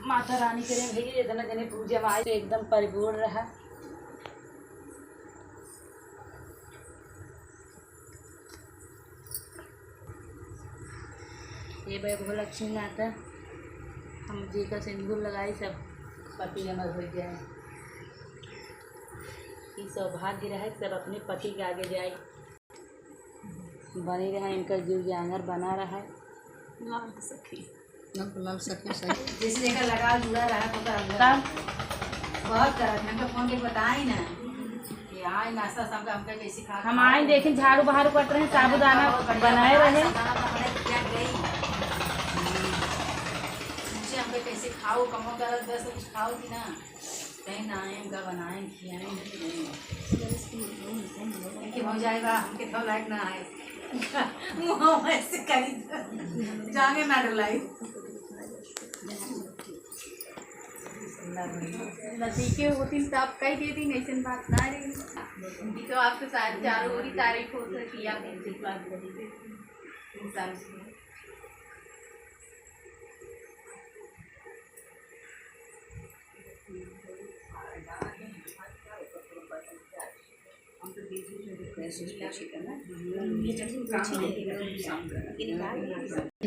माता रानी करें भैया इतना जने पूजा में आए एकदम परिपूर्ण रहा। ये वैभव लक्ष्मी माता हम जी का सिंदूर लगाई सब पति अमर हो जाए, ये सौभाग्य रहे सब अपने पति के आगे जाए, बनी रहे इनका जीव जांगर बना रहा है। लाल सखी लाल सखी सही जिस जगह लगा जुड़ा रहा तो तब बहुत करत हमको फोन के बताई ना कि आए नाश्ता शाम का हमका कैसे खा हम आए देखें झाड़ू बहारू कट रहे हैं, साबुदाना बनाए रहे हमको कैसे खाओ कमो करत बस कुछ खाओ कि ना कहीं ना आए हमका बनाए खियाए कि हो जाएगा हमके तो लायक ना आए मुँह ऐसे करी जागे ना डलाई नतीजे होती तब कही देती नहीं बात ना रही तो आपके साथ चारों ओर तारीफ हो सकती है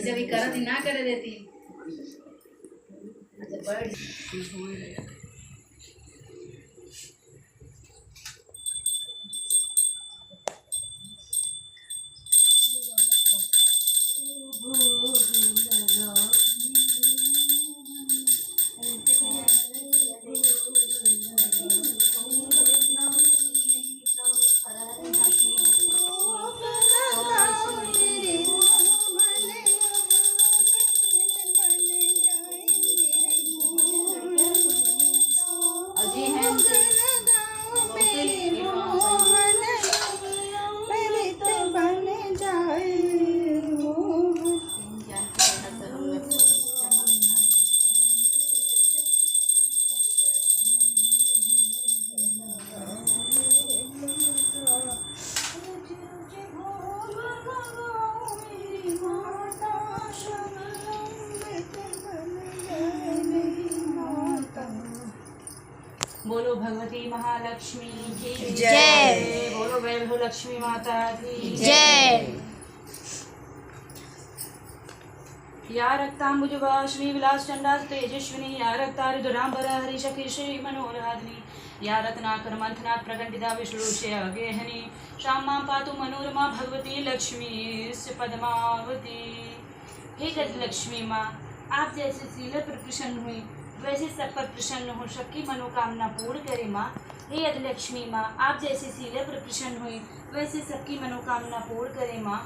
जब करत ना करे देती बोलो भगवती महालक्ष्मी की जय, बोलो वैभव लक्ष्मी माता की जय। या रक्तांबुजवाश्मी विलास चंडा तेजस्विनी या रक्तारुद्रांबर हरिशकी श्री मनोराधिनी या रत्नाकर मंथना प्रकंडिता विष्णुषे अगेहनी श्यामा पातु मनोरमा भगवती लक्ष्मी पद्मावती। हे गजलक्ष्मी माँ, आप जैसे शील पर प्रसन्न हुई वैसे सब पर प्रसन्न हो, सबकी मनोकामना पूर्ण करे माँ। हे अधलक्ष्मी माँ, आप जैसे शील पर प्रसन्न हुई वैसे सबकी मनोकामना पूर्ण करे माँ।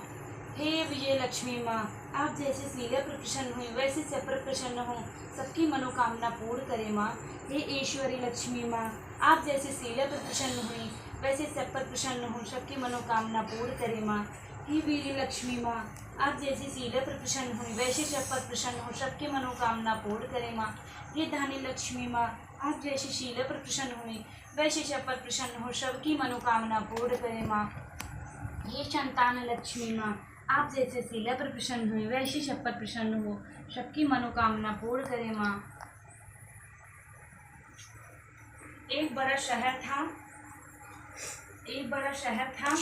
हे विजय लक्ष्मी माँ, आप जैसे शील पर प्रसन्न हुई वैसे सब पर प्रसन्न हो, सबकी मनोकामना पूर्ण करे माँ। हे ईश्वरी लक्ष्मी माँ, आप जैसे शील पर प्रसन्न हुई वैसे सब पर प्रसन्न हो, सबकी मनोकामना पूर्ण करे माँ। हे वीर लक्ष्मी माँ, आप जैसे शील पर प्रसन्न हुई वैसे सब पर प्रसन्न हो, सबकी मनोकामना पूर्ण करे माँ। हे धानी लक्ष्मी माँ, आप जैसे शील पर प्रसन्न हुई वैसे सब पर प्रसन्न हो, सबकी मनोकामना पूर्ण करे माँ। हे संतान लक्ष्मी माँ, आप जैसे शील पर प्रसन्न हुई वैसे सब पर प्रसन्न हो, सबकी मनोकामना पूर्ण करे माँ। एक बड़ा शहर था।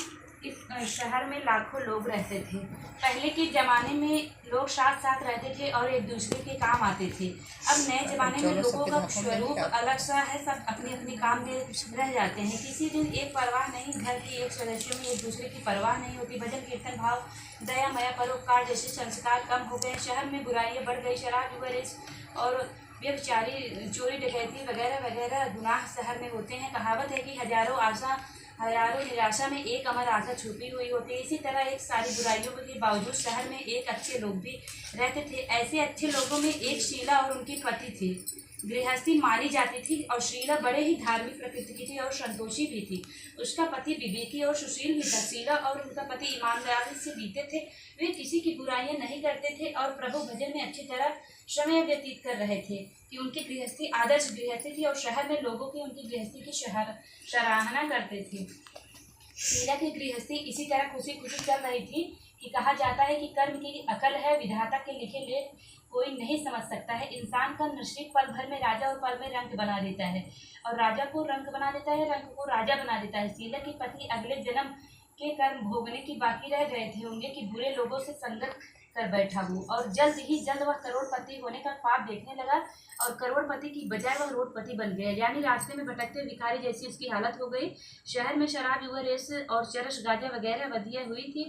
इस शहर में लाखों लोग रहते थे। पहले के ज़माने में लोग साथ साथ रहते थे और एक दूसरे के काम आते थे। अब नए ज़माने में लोगों का स्वरूप अलग सा है, सब अपने अपने काम में रह जाते हैं। किसी दिन एक परवाह नहीं, घर के एक सदस्यों में एक दूसरे की परवाह नहीं होती। भजन कीर्तन भाव दया मया परोपकार जैसे संस्कार कम हो गए। शहर में बुराइयाँ बढ़ गई, शराब जुआ और व्यभिचारी चोरी डकैती वगैरह वगैरह गुनाह शहर में होते हैं। कहावत है कि हजारों निराशा में एक अमर आशा छुपी हुई होती है। इसी तरह एक सारी बुराइयों के बावजूद शहर में एक अच्छे लोग भी रहते थे। ऐसे अच्छे लोगों में एक शीला और उनकी पति थी। गृहस्थी मानी जाती थी और शीला बड़े ही धार्मिक प्रकृति की थी और संतोषी भी थी। उसका पति विवेकी और सुशील भी था। शीला और उनका पति ईमानदारी से बीते थे। वे किसी की बुराइयां नहीं करते थे और प्रभु भजन में अच्छी तरह समय व्यतीत कर रहे थे कि उनकी गृहस्थी आदर्श गृहस्थी थी और शहर में लोगों की उनकी गृहस्थी की सराहना करते थे। शीला की गृहस्थी इसी तरह खुशी खुशी चल रही थी कि कहा जाता है कि कर्म की अकल है, विधाता के लिखे ले कोई नहीं समझ सकता है। इंसान का नसीब पल भर में राजा और पल में रंक बना देता है और राजा को रंक बना देता है, रंक को राजा बना देता है। शीला के पति अगले जन्म के कर्म भोगने की बाकी रह गए थे होंगे कि बुरे लोगों से संगत कर बैठा हूँ और जल्द ही जल्द वह करोड़पति होने का ख्वाब देखने लगा और करोड़पति की बजाय वह रोडपति बन गया। यानी रास्ते में भटकते भिखारी जैसी उसकी हालत हो गई। शहर में शराब, युवा रेस और चरस गाजा वगैरह वधिया हुई थी।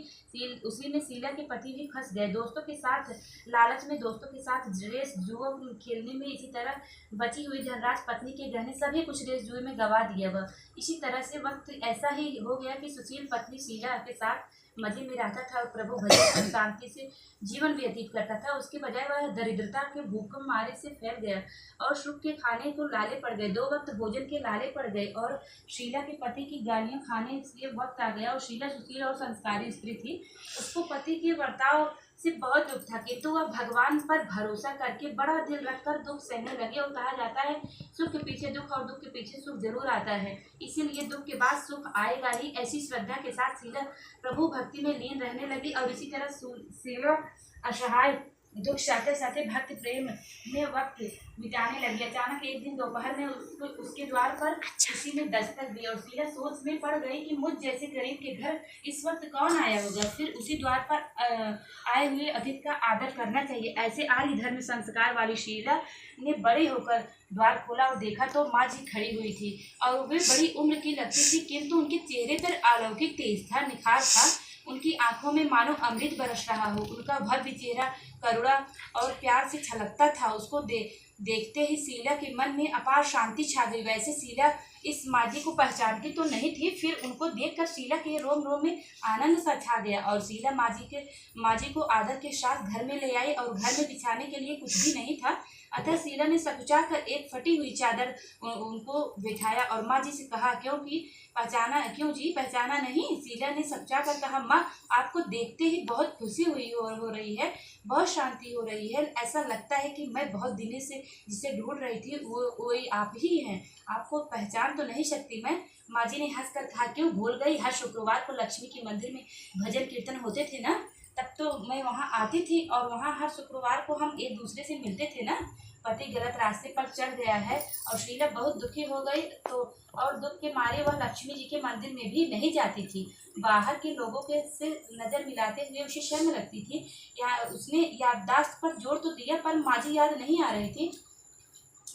उसी में शीला के पति भी फंस गए। दोस्तों के साथ लालच में, दोस्तों के साथ रेस जुआ खेलने में, इसी तरह बची हुई धनराज, पत्नी के गहने सभी कुछ रेस जुए में गवा दिया वह। इसी तरह से वक्त ऐसा ही हो गया कि सुशील पत्नी शीला के साथ मजे में रहता था और प्रभु भजन शांति से जीवन व्यतीत करता था। उसके बजाय वह दरिद्रता के भूखम मारे से फैल गया और सुख के खाने को लाले पड़ गए। 2 वक्त भोजन के लाले पड़ गए और शीला के पति की गालियां खाने से वक्त आ गया। और शीला सुशील और संस्कारी स्त्री थी। उसको पति के बर्ताव से बहुत दुख था, किंतु वह भगवान पर भरोसा करके बड़ा दिल रखकर दुख सहने लगे। और कहा जाता है सुख के पीछे दुख और दुख के पीछे सुख जरूर आता है, इसीलिए दुख के बाद सुख आएगा ही। ऐसी श्रद्धा के साथ शीला प्रभु भक्ति में लीन रहने लगी और इसी तरह शीला असहाय दुख साथे साथे भक्ति प्रेम में वक्त बिताने लगी। अचानक एक दिन दोपहर में उसके द्वार पर किसी ने दस्तक दी और शीला सोच में पड़ गई कि मुझ जैसे गरीब के घर इस वक्त कौन आया होगा। फिर उसी द्वार पर आए हुए अतिथि का आदर करना चाहिए। ऐसे आर्य धर्म संस्कार वाली शीला ने बड़े होकर द्वार खोला और देखा तो माँ जी खड़ी हुई थी और वे बड़ी उम्र की लगती थी, किंतु उनके चेहरे पर अलौकिक तेज था, निखार था। उनकी आंखों में मानो अमृत बरस रहा हो। उनका भव्य चेहरा करुणा और प्यार से छलकता था। उसको देखते ही शीला के मन में अपार शांति छा गई। वैसे शीला इस माजी को पहचानती तो नहीं थी, फिर उनको देखकर शीला के रोम रोम में आनंद सा छा गया और शीला माजी को आदर के साथ घर में ले आई और घर में बिछाने के लिए कुछ भी नहीं था, अतः शीला ने सकुचा कर एक फटी हुई चादर उनको बिठाया और माँ जी से कहा, क्यों जी पहचाना नहीं? शीला ने सकुचा कर कहा, माँ आपको देखते ही बहुत खुशी हो रही है, बहुत शांति हो रही है। ऐसा लगता है कि मैं बहुत दिनों से जिसे ढूंढ रही थी वो आप ही हैं। आपको पहचान तो नहीं सकती मैं। माँ जी ने हंसकर कहा, क्यों भूल गई? हर शुक्रवार को लक्ष्मी के मंदिर में भजन कीर्तन होते थे ना, तब तो मैं वहाँ आती थी और वहाँ हर शुक्रवार को हम एक दूसरे से मिलते थे ना। पति गलत रास्ते पर चल गया है और शीला बहुत दुखी हो गई तो और दुख के मारे वह लक्ष्मी जी के मंदिर में भी नहीं जाती थी। बाहर के लोगों के से नज़र मिलाते हुए उसे शर्म लगती थी। या उसने याददाश्त पर जोर तो दिया पर माँ जी याद नहीं आ रही थी।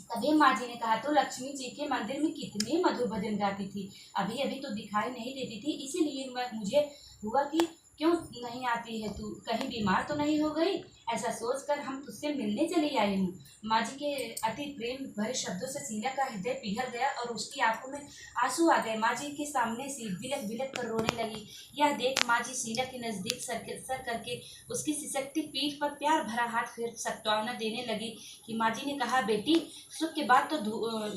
तभी माँ जी ने कहा, तो लक्ष्मी जी के मंदिर में कितने मधुर भजन गाती थी, अभी अभी तो दिखाई नहीं देती थी, इसीलिए मुझे हुआ कि क्यों नहीं आती है तू, कहीं बीमार तो नहीं हो गई? ऐसा सोचकर हम तुझसे मिलने चली आई हूँ। माँ जी के अति प्रेम भरे शब्दों से शीला का हृदय पिघल गया और उसकी आंखों में आंसू आ गए। माँ जी के सामने से बिलक बिलक कर रोने लगी। यह देख माँ जी शीला के नज़दीक सर करके उसकी सिसकती पीठ पर प्यार भरा हाथ फेर सत्वावना देने लगी कि माँ जी ने कहा, बेटी सुख के बाद तो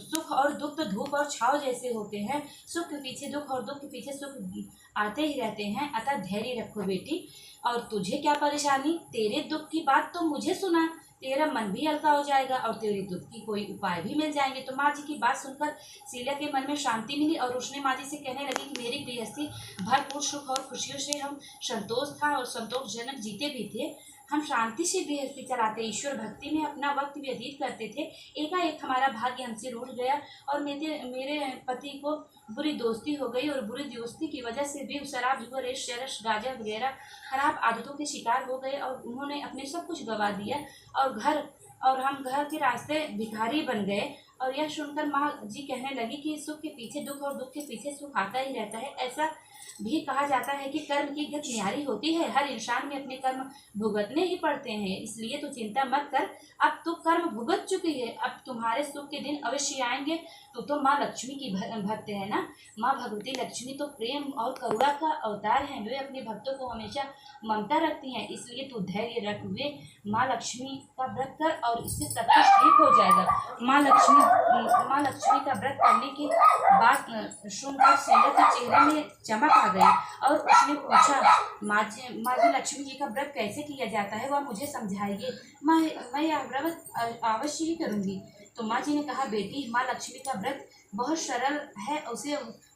सुख और दुख तो धूप और छाव जैसे होते हैं। सुख के पीछे दुख और दुख के पीछे सुख आते ही रहते हैं, अतः धैर्य रखो बेटी। और तुझे क्या परेशानी? तेरे दुख की बात तो मुझे सुना, तेरा मन भी हल्का हो जाएगा और तेरे दुख की कोई उपाय भी मिल जाएंगे। तो माँ जी की बात सुनकर शीला के मन में शांति मिली और उसने माँ जी से कहने लगी कि मेरी गृहस्थी भरपूर सुख और खुशियों से हम संतोष था और संतोषजनक जीते भी थे। हम शांति से गृहस्थी चलाते, ईश्वर भक्ति में अपना वक्त व्यतीत करते थे। एकाएक हमारा भाग्य हमसे रूठ गया और मेरे पति को बुरी दोस्ती हो गई और बुरी दोस्ती की वजह से भी शराब, जुआ, रेस, चरस, गांजा वगैरह खराब आदतों के शिकार हो गए और उन्होंने अपने सब कुछ गंवा दिया और हम घर के रास्ते भिखारी बन गए। और यह सुनकर माँ जी कहने लगी कि सुख के पीछे दुख और दुख के पीछे सुख आता ही रहता है। ऐसा भी कहा जाता है कि कर्म की गति न्यारी होती है, हर इंसान में अपने कर्म भुगतने ही पड़ते हैं, इसलिए तो चिंता मत कर, अब तो कर्म भुगत चुकी है, अब तुम्हारे सुख के दिन अवश्य आएंगे। तू तो माँ लक्ष्मी की भक्त है ना। माँ भगवती लक्ष्मी तो प्रेम और करुणा का अवतार है, वे अपने भक्तों को हमेशा ममता रखती हैं, इसलिए तू धैर्य रख, वे माँ लक्ष्मी का व्रत कर और इससे सब कुछ ठीक हो जाएगा। माँ लक्ष्मी का व्रत करने की बात सुनकर शीला के चेहरे में चमक आ गई और उसने पूछा, माँ जी लक्ष्मी जी का व्रत कैसे किया जाता है, वह मुझे समझाइए, मैं यह व्रत अवश्य ही करूँगी। तो माँ जी ने कहा, बेटी माँ लक्ष्मी का व्रत बहुत सरल है, उसे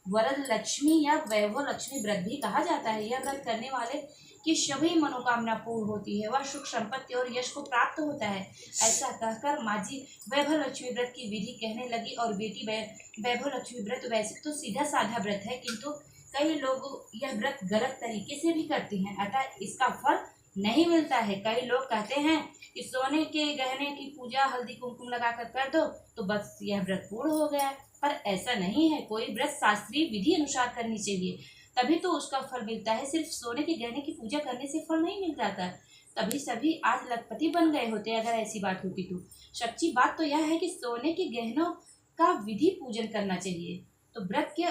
वरद लक्ष्मी या वैभव लक्ष्मी व्रत भी कहा जाता है। यह व्रत करने वाले की सभी मनोकामना पूर्ण होती है, वह सुख संपत्ति और यश को प्राप्त होता है। ऐसा कहकर माँ जी वैभव लक्ष्मी व्रत की विधि कहने लगी। और बेटी वैभव लक्ष्मी व्रत वैसे तो सीधा साधा व्रत है, किंतु कई लोग यह व्रत गलत तरीके से भी करते हैं, अतः इसका फल नहीं मिलता है। कई लोग कहते हैं कि सोने के गहने की पूजा हल्दी कुमकुम लगाकर कर दो तो बस यह व्रत पूर्ण हो गया, पर ऐसा नहीं है। कोई व्रत शास्त्रीय विधि अनुसार करनी चाहिए, तभी तो उसका फल मिलता है। सिर्फ सोने के गहने की पूजा करने से फल नहीं मिल जाता, तभी सभी आज लखपति बन गए होते अगर ऐसी बात होती तो। सच्ची बात तो यह है कि सोने के गहनों का विधि पूजन करना चाहिए, तो व्रत के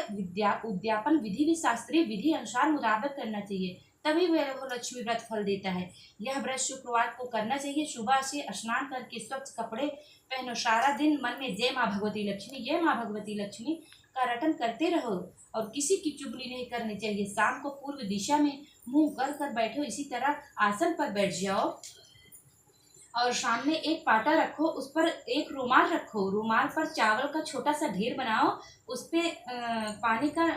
उद्यापन विधि भी शास्त्रीय विधि अनुसार मुताबिक करना चाहिए, तभी वह लक्ष्मी व्रत फल देता है। यह व्रत शुक्रवार को करना चाहिए। सुबह से स्नान करके स्वच्छ कपड़े पहनो, सारा दिन मन में जय माँ भगवती लक्ष्मी, जय माँ भगवती लक्ष्मी का रटन करते रहो और किसी की चुगली नहीं करनी चाहिए। शाम को पूर्व दिशा में मुंह कर बैठो, इसी तरह आसन पर बैठ जाओ और सामने एक पाटा रखो, उस पर एक रुमाल रखो, रुमाल पर चावल का छोटा सा ढेर बनाओ, उस पे पानी का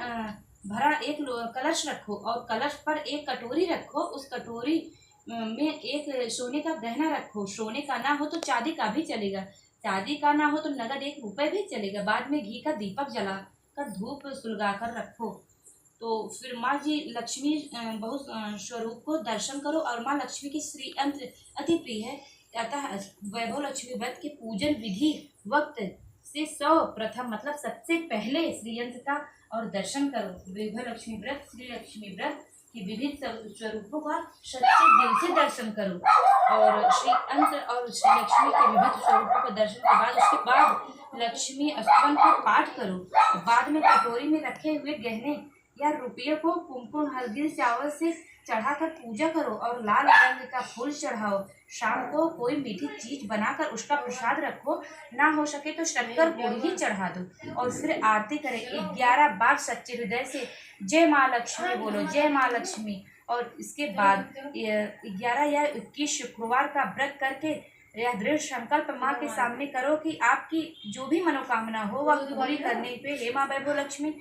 भरा एक कलश रखो और कलश पर एक कटोरी रखो, उस कटोरी में एक सोने का गहना रखो। सोने का ना हो तो चांदी का भी चलेगा, चांदी का ना हो तो नगद 1 रुपये भी चलेगा। बाद में घी का दीपक जला कर धूप सुलगा कर रखो। तो फिर माँ जी लक्ष्मी बहु स्वरूप को दर्शन करो और माँ लक्ष्मी की श्री यंत्र अति प्रिय है, अतः वैभव लक्ष्मी व्रत के पूजन विधि वक्त से प्रथम मतलब सबसे पहले श्री यंत्र का और दर्शन करो। वैभव लक्ष्मी व्रत श्री लक्ष्मी व्रत की विविध स्वरूपों का सच्चे दिल से दर्शन करो और श्री यंत्र और श्री लक्ष्मी के विविध स्वरूपों का दर्शन के बाद उसके बाद लक्ष्मी स्तवन को पाठ करो। बाद में कटोरी में रखे हुए गहने या रुपये को कुमकुम हल्दी चावल से चढ़ाकर पूजा करो और लाल रंग का फूल चढ़ाओ। शाम को कोई मीठी चीज बनाकर उसका प्रसाद रखो, ना हो सके तो शक्कर गुड़ ही चढ़ा दो और फिर आरती करें। 11 बार सच्चे हृदय से जय माँ लक्ष्मी बोलो, जय माँ लक्ष्मी। और इसके बाद 11 या 21 शुक्रवार का व्रत करके यह दृढ़ संकल्प माँ के सामने करो कि आपकी जो भी मनोकामना हो वह पूरी करने पे हे माँ वैभव लक्ष्मी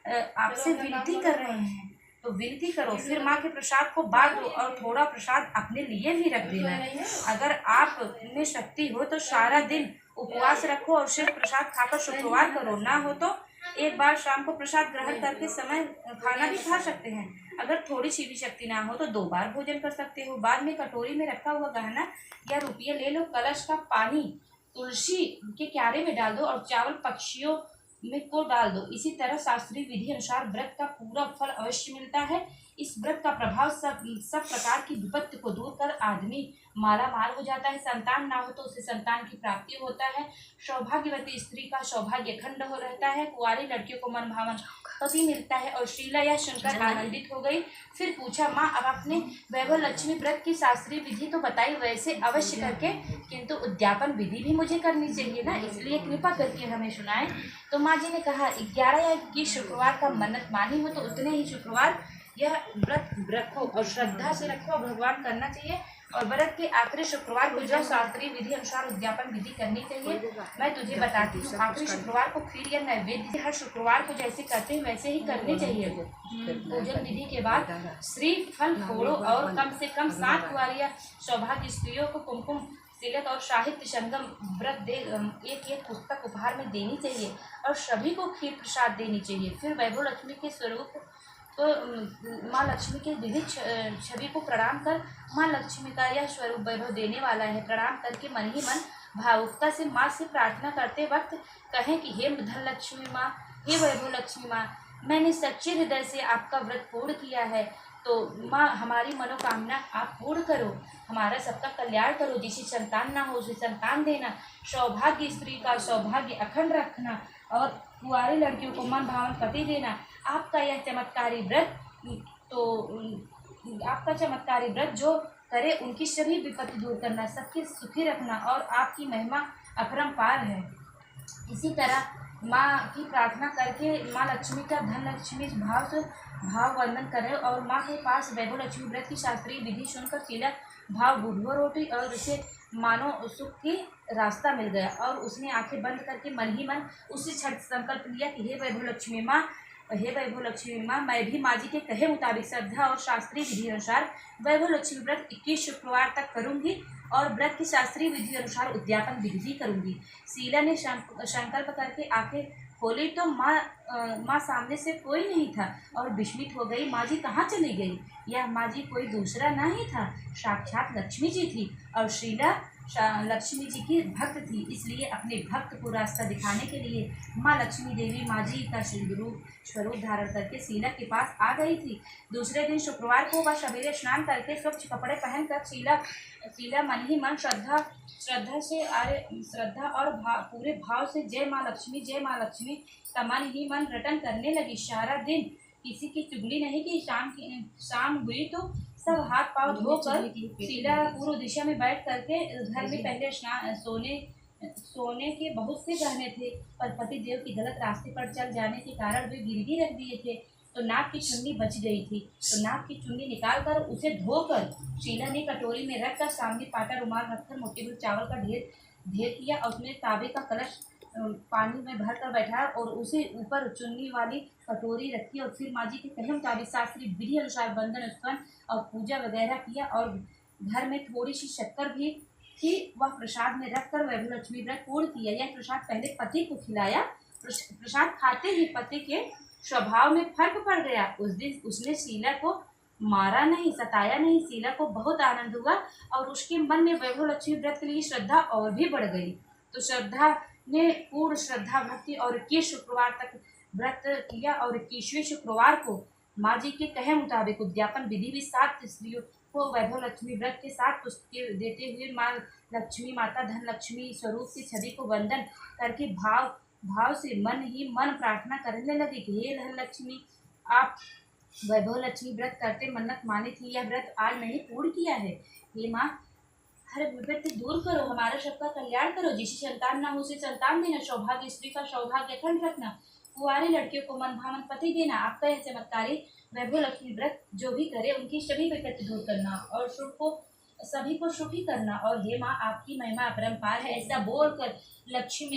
आपसे विनती कर रहे हैं, तो विनती करो। फिर माँ के प्रसाद को बांट दो और थोड़ा प्रसाद अपने लिए भी रख देना। अगर आप में शक्ति हो तो सारा दिन उपवास रखो और सिर्फ प्रसाद खाकर शुक्रवार करो, ना हो तो एक बार शाम को प्रसाद ग्रहण करके समय खाना भी खा सकते हैं। अगर थोड़ी सी भी शक्ति ना हो तो 2 बार भोजन कर सकते हो। बाद में कटोरी में रखा हुआ गहना या रुपये ले लो, कलश का पानी तुलसी के क्यारे में डाल दो और चावल पक्षियों में को डाल दो। इसी तरह शास्त्रीय विधि अनुसार व्रत का पूरा फल अवश्य मिलता है। इस व्रत का प्रभाव सब प्रकार की विपत्ति को दूर कर आदमी माला माल हो जाता है। संतान ना हो तो उसे संतान की प्राप्ति होता है। सौभाग्यवती स्त्री का सौभाग्य अखंड हो रहता है। कुंवारी लड़कियों को मन भावन पति मिलता है। और शीला या शंकर आनंदित हो गई। फिर पूछा, माँ अब आपने वैभव लक्ष्मी व्रत की शास्त्रीय विधि तो बताई, वैसे अवश्य करके किंतु उद्यापन विधि भी मुझे करनी चाहिए ना, इसलिए कृपा करके हमें सुनाएं। तो माँ जी ने कहा, 11 या 21 शुक्रवार का मन्नत मानी हो तो उतने ही शुक्रवार यह व्रत रखो और श्रद्धा से रखो, भगवान करना चाहिए। और व्रत के आखिरी शुक्रवार को जो शास्त्रीय विधि अनुसार उद्यापन विधि करनी चाहिए मैं तुझे बताती हूँ। आखिरी शुक्रवार को खीर या नैवेद्य हर शुक्रवार को जैसे करते हैं वैसे ही करनी चाहिए। पूजन विधि के बाद श्री फल फोड़ो और कम से कम 7 कुंवारियां सौभाग्य स्त्रियों को कुमकुम तिलक और साहित्य संगम व्रत दे एक पुस्तक उपहार में देनी चाहिए और सभी को खीर प्रसाद देनी चाहिए। फिर वैभव लक्ष्मी के स्वरूप तो माँ लक्ष्मी के विविध छवि को प्रणाम कर, माँ लक्ष्मी का यह स्वरूप वैभव देने वाला है। प्रणाम करके मन ही मन भावुकता से माँ से प्रार्थना करते वक्त कहें कि हे धन लक्ष्मी माँ, हे वैभव लक्ष्मी माँ, मैंने सच्चे हृदय से आपका व्रत पूर्ण किया है, तो माँ हमारी मनोकामना आप पूर्ण करो, हमारा सबका कल्याण करो। जिसे संतान ना हो उसे संतान देना, सौभाग्य स्त्री का सौभाग्य अखंड रखना और कुंवारी लड़कियों को मन भावन पति देना। आपका यह चमत्कारी व्रत आपका चमत्कारी व्रत जो करे उनकी सभी विपत्ति दूर करना, सबके सुखी रखना और आपकी महिमा अपरंपार है। इसी तरह माँ की प्रार्थना करके माँ लक्ष्मी का धन लक्ष्मी भाव से भाव वंदन करें और माँ के पास वैभव लक्ष्मी व्रत की शास्त्रीय विधि सुनकर शीला भाव बुधवा रोटी और उसे मानो सुख की रास्ता मिल गया और उसने आंखें बंद करके मन ही मन उससे छठ संकल्प लिया कि हे वैभव लक्ष्मी माँ, मैं भी माँ जी के कहे मुताबिक श्रद्धा और शास्त्रीय विधि अनुसार वैभव लक्ष्मी व्रत 21 शुक्रवार तक करूँगी और व्रत की शास्त्रीय विधि अनुसार उद्यापन विधि भी करूँगी। शीला ने संकल्प करके आंखें खोली तो माँ सामने से कोई नहीं था और विस्मित हो गई। माँ जी कहाँ चली गई? यह माँ जी कोई दूसरा नहीं था, साक्षात लक्ष्मी जी थी और शीला लक्ष्मी जी की भक्त थी, इसलिए अपने भक्त को रास्ता दिखाने के लिए माँ लक्ष्मी देवी माँ जी का स्वरूप धारण करके शीला के पास आ गई थी। दूसरे दिन शुक्रवार को वह सवेरे स्नान करके स्वच्छ कपड़े पहनकर शीला मन ही मन श्रद्धा और पूरे भाव से जय माँ लक्ष्मी का मन ही मन रटन करने लगी। सारा दिन किसी की चुगली नहीं की। शाम हुई तो सब हाथ पांव धोकर शीला पूर्व दिशा में बैठ करके घर में पहले सोने के बहुत से गहने थे, पर पति देव की गलत रास्ते पर चल जाने के कारण वे गिरवी रख दिए थे, तो नाक की चुन्नी बच गई थी। तो नाक की चुन्नी निकालकर उसे धोकर शीला ने कटोरी में रखकर सामने पाटा रुमाल रखकर मोटे हुए चावल का ढेर किया और उसमें तांबे का कलश पानी में भर कर बैठाया और उसे ऊपर चुन्नी वाली कटोरी रखी और फिर माँ जी के कहे मुताबिक शास्त्रीय विधि अनुसार बंधन स्नान और पूजा वगैरह किया और घर में थोड़ी सी शक्कर भी थी, वह प्रसाद में रखकर वैभव लक्ष्मी व्रत पूर्ण किया। यह प्रसाद पहले पति को खिलाया। प्रसाद खाते ही पति के स्वभाव में फर्क पड़ गया। उस दिन उसने शीला को मारा नहीं, सताया नहीं। शीला को बहुत आनंद हुआ और उसके मन में वैभव लक्ष्मी व्रत के लिए श्रद्धा और भी बढ़ गई। तो श्रद्धा ने पूर्ण श्रद्धा भक्ति और 21 शुक्रवार तक व्रत किया और 21वें शुक्रवार को माँ जी के कहे मुताबिक उद्यापन विधि भी 7 स्त्रियों को वैभव लक्ष्मी व्रत के 7 पुस्तकें देते हुए माँ लक्ष्मी माता धन लक्ष्मी स्वरूप की छवि को वंदन करके भाव से मन ही मन प्रार्थना करने लगे कि हे धन लक्ष्मी, आप वैभव लक्ष्मी व्रत करते मन्नत मानी थी, यह व्रत आज मैंने पूर्ण किया है। हे माँ, हर विपत्ति दूर करो, हमारा सबका कल्याण करो। जिसे संतान ना हो उसे संतान देना, सौभाग्य स्त्री का सौभाग्य अखंड रखना, कुंवारी लड़कियों को मन भावन पति देना। आपका यह चमत्कारी वैभव लक्ष्मी व्रत जो भी करे उनकी सभी विपत्ति दूर करना और सभी को सुखी करना। और हे माँ, आपकी महिमा अपरंपार है। ऐसा बोलकर लक्ष्मी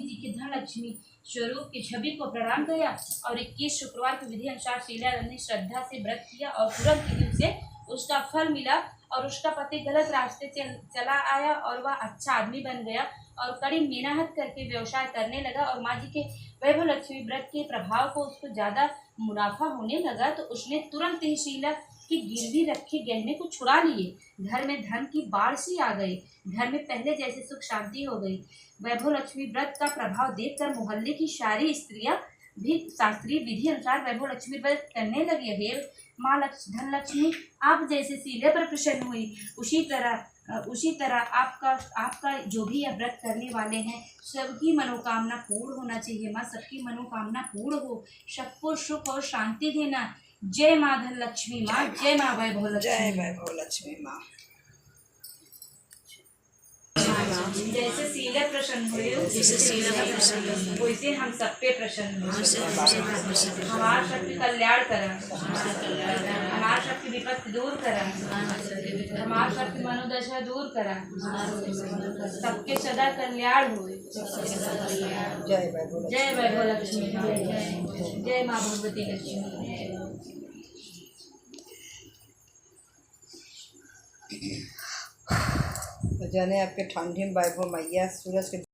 जी के धन लक्ष्मी स्वरूप की छवि को प्रणाम किया और 21 शुक्रवार की विधि अनुसार शीला ने श्रद्धा से व्रत किया और तुरंत ही उसे उसका फल मिला और उसका पति गलत रास्ते चला आया और वह अच्छा आदमी बन गया और कड़ी मेहनत करके व्यवसाय करने लगा और माँ जी के वैभव लक्ष्मी व्रत के प्रभाव को उसको ज़्यादा मुनाफा होने लगा। तो उसने तुरंत ही शीला की गिरवी रखे गहने को छुड़ा लिए। घर में धन की बाढ़ सी आ गई, घर में पहले जैसे सुख शांति हो गई। वैभव लक्ष्मी व्रत का प्रभाव देखकर मोहल्ले की सारी स्त्रियां भी शास्त्रीय विधि अनुसार वैभव लक्ष्मी व्रत करने लगी। हे माँ धन लक्ष्मी, आप जैसे शीले पर प्रसन्न हुई उसी तरह आपका जो भी यह व्रत करने वाले हैं सबकी मनोकामना पूर्ण होना चाहिए। माँ, सबकी मनोकामना पूर्ण हो, सबको सुख और शांति देना। जय माँ धन लक्ष्मी माँ, जय माँ वैभव लक्ष्मी माँ। जैसे शीला प्रसन्न हुई वैसे हम सब पे प्रसन्न हो। हमारा सबकी कल्याण करा, हमारा सबकी विपत्ति दूर करा, हमारा सबकी मनोदशा दूर करा, सबके सदा कल्याण हो। जय वैभव लक्ष्मी, जय माँ भगवती लक्ष्मी। तो जाने आपके ठंडी में वैभव मैया सूरज के